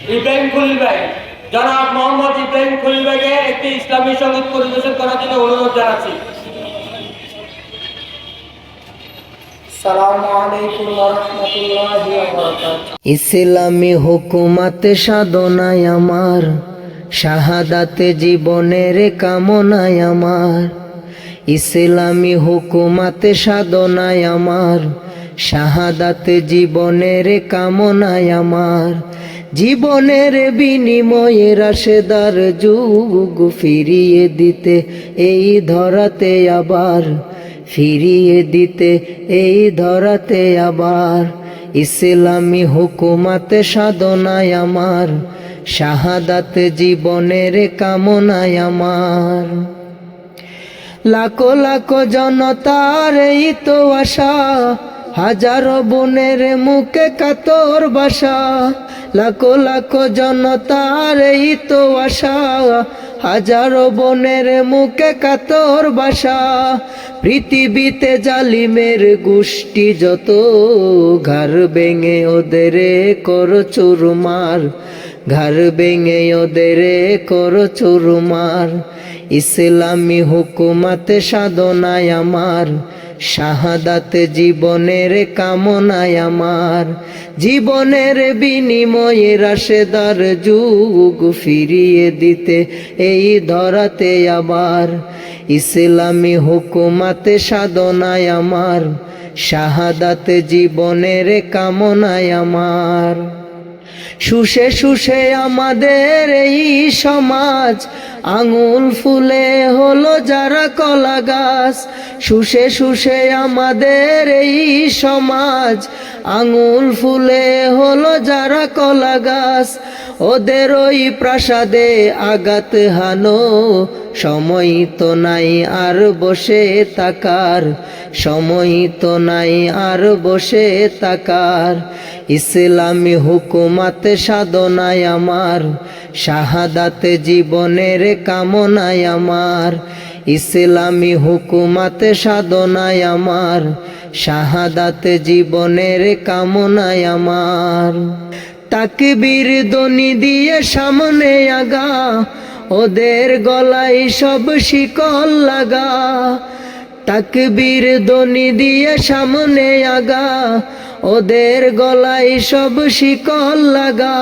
ইব্রাহিম খলিল ভাই, জনাব মোহাম্মদ ইব্রাহিম খলিল ভাইকে একটি ইসলামী সঙ্গীত পরিবেশন করার জন্য অনুরোধ জানাচ্ছি। ইসলামী হুকুমাতে সাধনায় আমার, শাহাদাতে জীবনের কামনায় আমার। ইসলামী হুকুমাতে সাধনায় আমার, শাহাদাতে জীবনের কামনায় আমার। জীবনের বিনিময়ে রাশেদার যুগ ফিরিয়ে দিতে এই ধরাতে আবার, ফিরিয়ে দিতে এই ধরাতে আবার। ইসলামী হুকুমাতে সাধনায় আমার, শাহাদাতে জীবনের কামনায় আমার। লাখো লাখো জনতার এই তো আশা, হাজারো বোনের মুখে কাতর বাসা। লাখো লাখো জনতার এই তো আশা, হাজারো বোনের মুখে কাতর বাসা। পৃথিবীতে জালিমের গোষ্ঠী যত, ঘর ভেঙে ওদের করো চুরমার, ঘর ভেঙে ওদের করো চুরমার। ইসলামী হুকুমাতে সাধনায় আমার, শাহাদাতে জীবনের কামনায় আমার। জীবনের বিনিময়ে রাশেদার যুগ ফিরিয়ে দিতে এই ধরাতে আবার। ইসলামী হুকুমাতে সাধনায় আমার, শাহাদাতে জীবনের কামনায় আমার। শুষে শুষে আমাদের এই সমাজ, আঙুল ফুলে হলো যারা কলা গাছ। শুষে শুষে আমাদের এই সমাজ, আঙুল ফুলে হলো যারা কলা গাছ। ওদের ওই প্রাসাদে আঘাত হানো, সময় তো নাই আর বসে তাকার, সময় তো নাই আর বসে তাকার। ইসলামী হুকুমাতে সাধনায় আমার, শাহাদাতে জীবনের কামনায় আমার। ইসলামী হুকুমাতে সাধনায় আমার, শাহাদাতে জীবনের কামনায় আমার। তাকবীর ধ্বনি দিয়ে সামনে আগা, ওদের গলায় সব শিকল লাগা। তাকবীর ধ্বনি দিয়ে সামনে আগা, ওদের গলায় সব শিকল লাগা।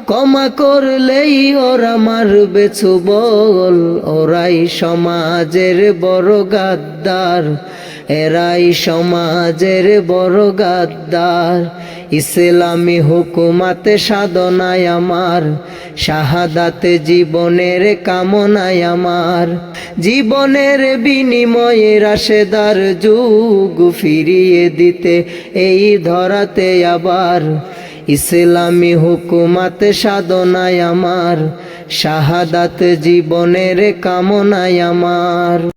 ক্ষমা করলেই ওরা মারবে ছোবল, ওরাই সমাজের বড় গাদ্দার, এরাই সমাজের বড় গাদ্দার। ইসলামী হুকুমাতে সাধনায় আমার, শাহাদাতে জীবনের কামনায় আমার। জীবনের বিনিময়ে রাশেদার যুগ ফিরিয়ে দিতে এই ধরাতে আবার। ইসলামী হুকুমাতে সাধনায় আমার, শাহাদাতে জীবনের কামনায় আমার।